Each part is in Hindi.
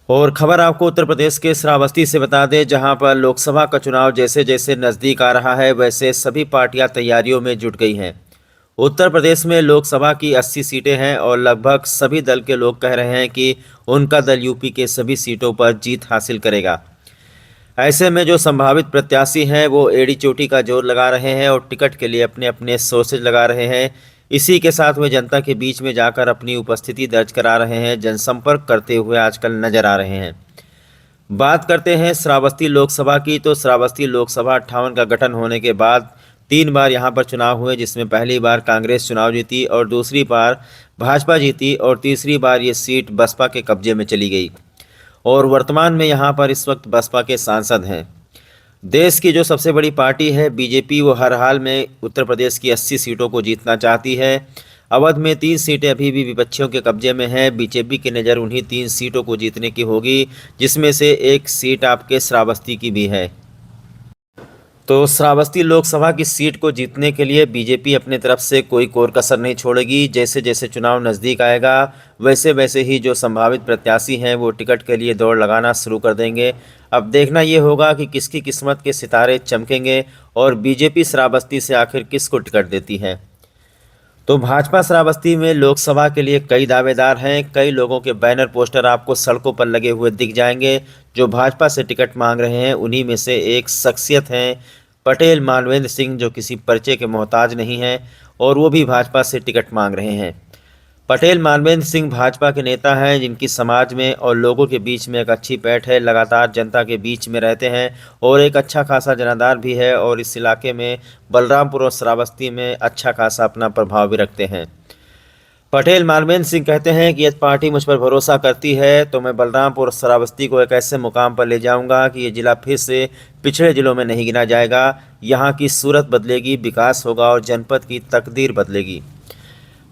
और खबर आपको उत्तर प्रदेश के श्रावस्ती से बता दें, जहां पर लोकसभा का चुनाव जैसे जैसे नज़दीक आ रहा है वैसे सभी पार्टियां तैयारियों में जुट गई हैं। उत्तर प्रदेश में लोकसभा की 80 सीटें हैं और लगभग सभी दल के लोग कह रहे हैं कि उनका दल यूपी के सभी सीटों पर जीत हासिल करेगा। ऐसे में जो संभावित प्रत्याशी हैं वो एड़ी चोटी का जोर लगा रहे हैं और टिकट के लिए अपने अपने सोर्सेज लगा रहे हैं। इसी के साथ वे जनता के बीच में जाकर अपनी उपस्थिति दर्ज करा रहे हैं, जनसंपर्क करते हुए आजकल नजर आ रहे हैं। बात करते हैं श्रावस्ती लोकसभा की, तो श्रावस्ती लोकसभा 58 का गठन होने के बाद 3 बार यहाँ पर चुनाव हुए, जिसमें पहली बार कांग्रेस चुनाव जीती और दूसरी बार भाजपा जीती और तीसरी बार ये सीट बसपा के कब्जे में चली गई। और वर्तमान में यहाँ पर इस वक्त बसपा के सांसद हैं। देश की जो सबसे बड़ी पार्टी है बीजेपी, वो हर हाल में उत्तर प्रदेश की 80 सीटों को जीतना चाहती है। अवध में 3 सीटें अभी भी विपक्षियों के कब्जे में हैं। बीजेपी की नज़र उन्हीं 3 सीटों को जीतने की होगी, जिसमें से एक सीट आपके श्रावस्ती की भी है। तो श्रावस्ती लोकसभा की सीट को जीतने के लिए बीजेपी अपने तरफ से कोई कोर कसर नहीं छोड़ेगी। जैसे जैसे चुनाव नज़दीक आएगा वैसे वैसे ही जो संभावित प्रत्याशी हैं वो टिकट के लिए दौड़ लगाना शुरू कर देंगे। अब देखना ये होगा कि किसकी किस्मत के सितारे चमकेंगे और बीजेपी श्रावस्ती से आखिर किसको टिकट देती है। तो भाजपा श्रावस्ती में लोकसभा के लिए कई दावेदार हैं। कई लोगों के बैनर पोस्टर आपको सड़कों पर लगे हुए दिख जाएंगे जो भाजपा से टिकट मांग रहे हैं। उन्हीं में से एक शख्सियत हैं पटेल मानवेंद्र सिंह, जो किसी परिचय के मोहताज नहीं हैं और वो भी भाजपा से टिकट मांग रहे हैं। पटेल मानवेंद्र सिंह भाजपा के नेता हैं जिनकी समाज में और लोगों के बीच में एक अच्छी पैठ है। लगातार जनता के बीच में रहते हैं और एक अच्छा खासा जनाधार भी है और इस इलाके में बलरामपुर और श्रावस्ती में अच्छा खासा अपना प्रभाव भी रखते हैं। पटेल मानवेंद्र सिंह कहते हैं कि यदि पार्टी मुझ पर भरोसा करती है तो मैं बलरामपुर और श्रावस्ती को एक ऐसे मुकाम पर ले जाऊंगा कि ये ज़िला फिर से पिछड़े ज़िलों में नहीं गिना जाएगा। यहाँ की सूरत बदलेगी, विकास होगा और जनपद की तकदीर बदलेगी।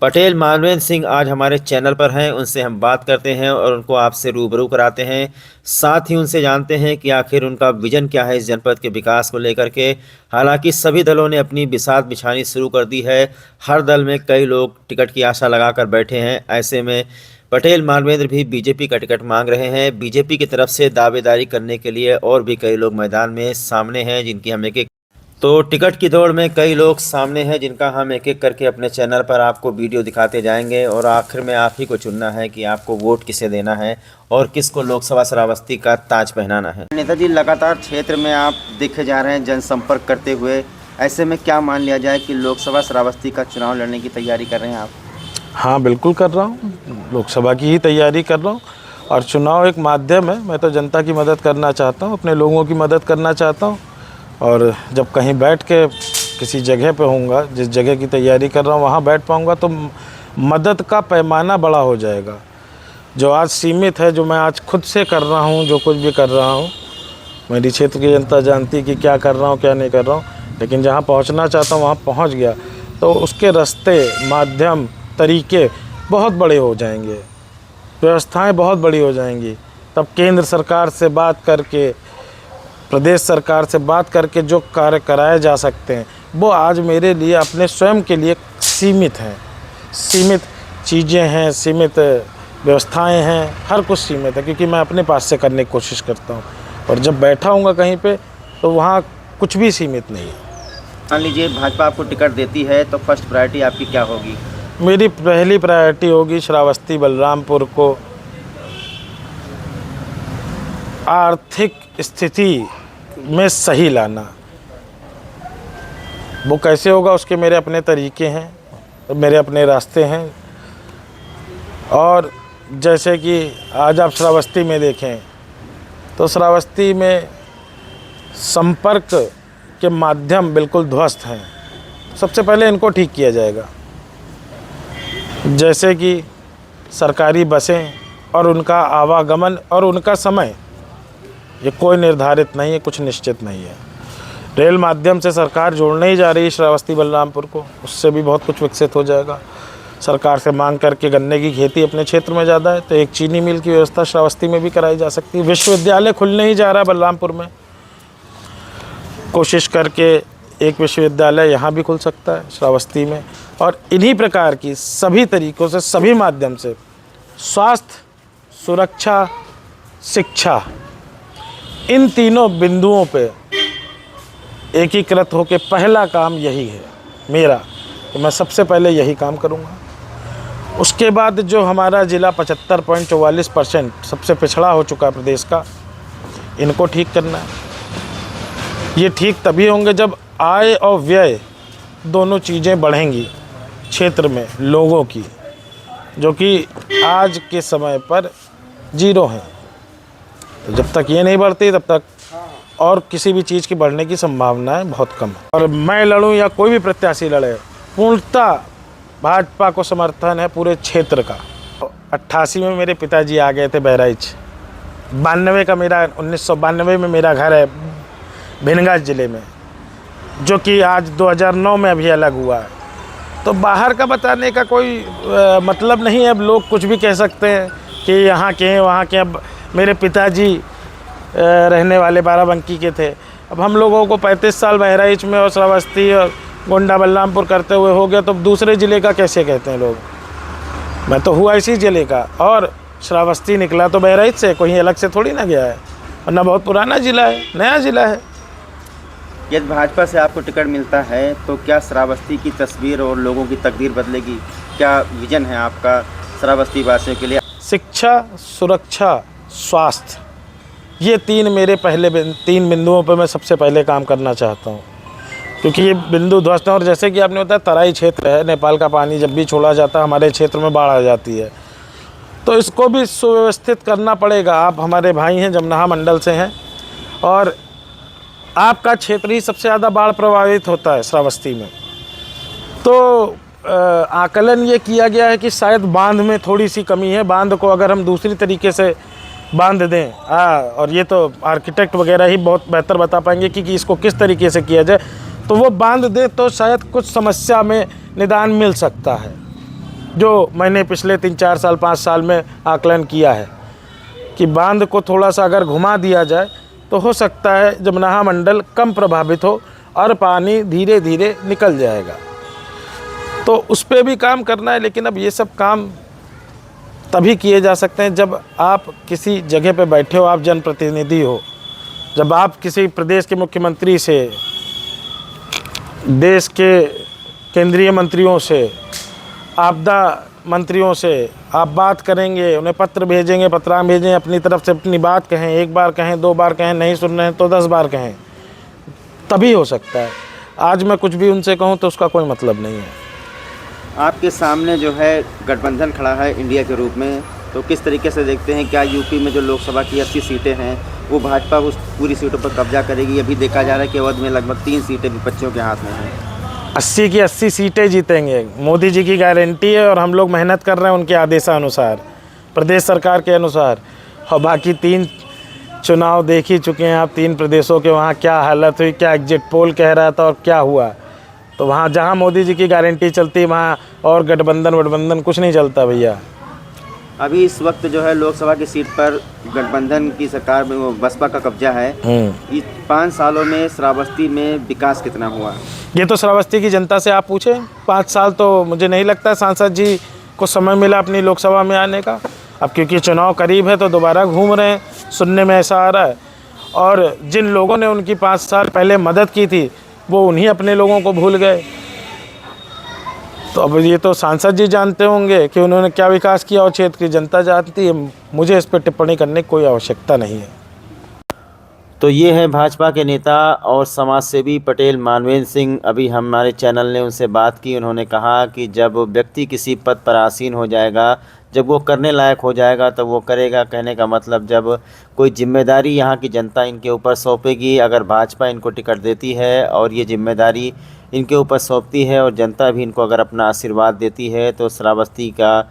पटेल मानवेंद्र सिंह आज हमारे चैनल पर हैं, उनसे हम बात करते हैं और उनको आपसे रूबरू कराते हैं। साथ ही उनसे जानते हैं कि आखिर उनका विजन क्या है इस जनपद के विकास को लेकर के। हालांकि सभी दलों ने अपनी बिसात बिछानी शुरू कर दी है। हर दल में कई लोग टिकट की आशा लगाकर बैठे हैं। ऐसे में पटेल मानवेंद्र भी बीजेपी का टिकट मांग रहे हैं। बीजेपी की तरफ से दावेदारी करने के लिए और भी कई लोग मैदान में सामने हैं, जिनकी हम एक तो टिकट की दौड़ में कई लोग सामने हैं जिनका हम एक एक करके अपने चैनल पर आपको वीडियो दिखाते जाएंगे। और आखिर में आप ही को चुनना है कि आपको वोट किसे देना है और किसको लोकसभा श्रावस्ती का ताज पहनाना है। नेताजी, लगातार क्षेत्र में आप दिखे जा रहे हैं जनसंपर्क करते हुए। ऐसे में क्या मान लिया जाए कि लोकसभा श्रावस्ती का चुनाव लड़ने की तैयारी कर रहे हैं आप? हाँ, बिल्कुल कर रहा हूँ। लोकसभा की ही तैयारी कर रहा हूँ और चुनाव एक माध्यम है। मैं तो जनता की मदद करना चाहता हूँ, अपने लोगों की मदद करना चाहता हूँ। और जब कहीं बैठ के किसी जगह पे होऊंगा, जिस जगह की तैयारी कर रहा हूँ वहाँ बैठ पाऊँगा तो मदद का पैमाना बड़ा हो जाएगा। जो आज सीमित है, जो मैं आज खुद से कर रहा हूँ, जो कुछ भी कर रहा हूँ, मेरी क्षेत्र की जनता जानती है कि क्या कर रहा हूँ क्या नहीं कर रहा हूँ। लेकिन जहाँ पहुँचना चाहता हूँ वहाँ पहुँच गया तो उसके रास्ते, माध्यम, तरीके बहुत बड़े हो जाएंगे, व्यवस्थाएँ बहुत बड़ी हो जाएंगी। तब केंद्र सरकार से बात करके, प्रदेश सरकार से बात करके जो कार्य कराए जा सकते हैं वो आज मेरे लिए, अपने स्वयं के लिए सीमित हैं। सीमित चीज़ें हैं, सीमित व्यवस्थाएं हैं, हर कुछ सीमित है क्योंकि मैं अपने पास से करने की कोशिश करता हूं। और जब बैठा हूँगा कहीं पे तो वहाँ कुछ भी सीमित नहीं है। मान लीजिए भाजपा आपको टिकट देती है तो फर्स्ट प्रायोरिटी आपकी क्या होगी? मेरी पहली प्रायोरिटी होगी श्रावस्ती बलरामपुर को आर्थिक स्थिति में सही लाना। वो कैसे होगा, उसके मेरे अपने तरीके हैं, मेरे अपने रास्ते हैं। और जैसे कि आज आप श्रावस्ती में देखें तो श्रावस्ती में संपर्क के माध्यम बिल्कुल ध्वस्त हैं। सबसे पहले इनको ठीक किया जाएगा, जैसे कि सरकारी बसें और उनका आवागमन और उनका समय, ये कोई निर्धारित नहीं है, कुछ निश्चित नहीं है। रेल माध्यम से सरकार जोड़ने ही जा रही है श्रावस्ती बलरामपुर को, उससे भी बहुत कुछ विकसित हो जाएगा। सरकार से मांग करके गन्ने की खेती अपने क्षेत्र में ज़्यादा है तो एक चीनी मिल की व्यवस्था श्रावस्ती में भी कराई जा सकती है। विश्वविद्यालय खुलने ही जा रहा है बलरामपुर में, कोशिश करके एक विश्वविद्यालय यहाँ भी खुल सकता है श्रावस्ती में। और इन्हीं प्रकार की सभी तरीक़ों से, सभी माध्यम से स्वास्थ्य, सुरक्षा, शिक्षा, इन तीनों बिंदुओं पे एकीकृत होकर पहला काम यही है मेरा कि मैं सबसे पहले यही काम करूँगा। उसके बाद जो हमारा ज़िला 75.44% सबसे पिछड़ा हो चुका है प्रदेश का, इनको ठीक करना है। ये ठीक तभी होंगे जब आय और व्यय दोनों चीज़ें बढ़ेंगी क्षेत्र में लोगों की, जो कि आज के समय पर जीरो हैं। तो जब तक ये नहीं बढ़ती तब तक और किसी भी चीज़ की बढ़ने की संभावनाएं बहुत कम है। और मैं लड़ूं या कोई भी प्रत्याशी लड़े, पूर्णतः भाजपा को समर्थन है पूरे क्षेत्र का। 88 में मेरे पिताजी आ गए थे बहराइच, 1992 में मेरा घर है भिनगास ज़िले में, जो कि आज 2009 में अभी अलग हुआ है। तो बाहर का बताने का कोई मतलब नहीं है। अब लोग कुछ भी कह सकते हैं कि यहाँ के हैं वहाँ के। अब मेरे पिताजी रहने वाले बाराबंकी के थे। अब हम लोगों को 35 साल बहराइच में और श्रावस्ती और गोंडा बलरामपुर करते हुए हो गया, तो अब दूसरे ज़िले का कैसे कहते हैं लोग। मैं तो हुआ इसी ज़िले का, और श्रावस्ती निकला तो बहराइच से, कोई अलग से थोड़ी ना गया है, वरना बहुत पुराना ज़िला है, नया ज़िला है। यदि भाजपा से आपको टिकट मिलता है तो क्या श्रावस्ती की तस्वीर और लोगों की तकदीर बदलेगी? क्या विजन है आपका श्रावस्ती वासियों के लिए? शिक्षा, सुरक्षा, स्वास्थ्य, ये मेरे तीन बिंदुओं पर मैं सबसे पहले काम करना चाहता हूँ, क्योंकि ये बिंदु ध्वस्त हैं। और जैसे कि आपने बताया तराई क्षेत्र है, नेपाल का पानी जब भी छोड़ा जाता है हमारे क्षेत्र में बाढ़ आ जाती है, तो इसको भी सुव्यवस्थित करना पड़ेगा। आप हमारे भाई हैं, जमनाहा मंडल से हैं, और आपका क्षेत्र ही सबसे ज़्यादा बाढ़ प्रभावित होता है श्रावस्ती में। तो आकलन ये किया गया है कि शायद बांध में थोड़ी सी कमी है। बांध को अगर हम दूसरी तरीके से बांध दें, और ये तो आर्किटेक्ट वगैरह ही बहुत बेहतर बता पाएंगे कि इसको किस तरीके से किया जाए, तो वो बांध दें तो शायद कुछ समस्या में निदान मिल सकता है। जो मैंने पिछले 3-4 साल 5 साल में आकलन किया है कि बांध को थोड़ा सा अगर घुमा दिया जाए तो हो सकता है जमनाहा मंडल कम प्रभावित हो और पानी धीरे धीरे निकल जाएगा। तो उस पर भी काम करना है। लेकिन अब ये सब काम तभी किए जा सकते हैं जब आप किसी जगह पे बैठे हो, आप जनप्रतिनिधि हो, जब आप किसी प्रदेश के मुख्यमंत्री से, देश के केंद्रीय मंत्रियों से, आपदा मंत्रियों से आप बात करेंगे, उन्हें पत्र भेजेंगे, पत्राम भेजें, अपनी तरफ से अपनी बात कहें, 1 बार कहें, 2 बार कहें, नहीं सुन रहे हैं तो 10 बार कहें, तभी हो सकता है। आज मैं कुछ भी उनसे कहूं तो उसका कोई मतलब नहीं है। आपके सामने जो है गठबंधन खड़ा है इंडिया के रूप में, तो किस तरीके से देखते हैं? क्या यूपी में जो लोकसभा की 80 सीटें हैं वो भाजपा उस पूरी सीटों पर कब्जा करेगी? अभी देखा जा रहा है कि अवध में लगभग 3 सीटें विपक्षियों के हाथ में हैं। 80 की 80 सीटें जीतेंगे, मोदी जी की गारंटी है। और हम लोग मेहनत कर रहे हैं उनके आदेशानुसार, प्रदेश सरकार के अनुसार। और बाकी 3 चुनाव देख ही चुके हैं आप, 3 प्रदेशों के, वहाँ क्या हालत हुई, क्या एग्जिट पोल कह रहा था और क्या हुआ। तो वहाँ जहाँ मोदी जी की गारंटी चलती है वहाँ और गठबंधन कुछ नहीं चलता भैया। अभी इस वक्त जो है लोकसभा की सीट पर गठबंधन की सरकार में वो बसपा का कब्जा है। इस 5 सालों में श्रावस्ती में विकास कितना हुआ? ये तो श्रावस्ती की जनता से आप पूछें। 5 साल तो मुझे नहीं लगता सांसद जी को समय मिला अपनी लोकसभा में आने का। अब क्योंकि चुनाव करीब है तो दोबारा घूम रहे हैं, सुनने में ऐसा आ रहा है। और जिन लोगों ने उनकी 5 साल पहले मदद की थी वो उन्हीं अपने लोगों को भूल गए। तो अब ये तो सांसद जी जानते होंगे कि उन्होंने क्या विकास किया और क्षेत्र की जनता जानती है। मुझे इस पर टिप्पणी करने की कोई आवश्यकता नहीं है। तो ये है भाजपा के नेता और समाजसेवी पटेल मानवेंद्र सिंह। अभी हमारे चैनल ने उनसे बात की। उन्होंने कहा कि जब व्यक्ति किसी पद पर आसीन हो जाएगा, जब वो करने लायक हो जाएगा तो वो करेगा। कहने का मतलब जब कोई जिम्मेदारी यहाँ की जनता इनके ऊपर सौंपेगी, अगर भाजपा इनको टिकट देती है और ये जिम्मेदारी इनके ऊपर सौंपती है और जनता भी इनको अगर अपना आशीर्वाद देती है, तो श्रावस्ती का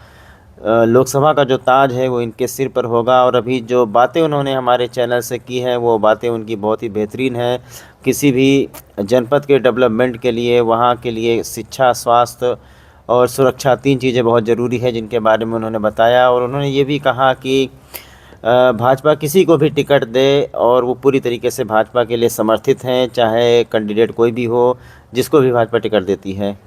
लोकसभा का जो ताज है वो इनके सिर पर होगा। और अभी जो बातें उन्होंने हमारे चैनल से की हैं वो बातें उनकी बहुत ही बेहतरीन हैं। किसी भी जनपद के डेवलपमेंट के लिए, वहाँ के लिए शिक्षा, स्वास्थ्य और सुरक्षा 3 चीज़ें बहुत ज़रूरी है जिनके बारे में उन्होंने बताया। और उन्होंने ये भी कहा कि भाजपा किसी को भी टिकट दे और वो पूरी तरीके से भाजपा के लिए समर्थित हैं, चाहे कैंडिडेट कोई भी हो, जिसको भी भाजपा टिकट देती है।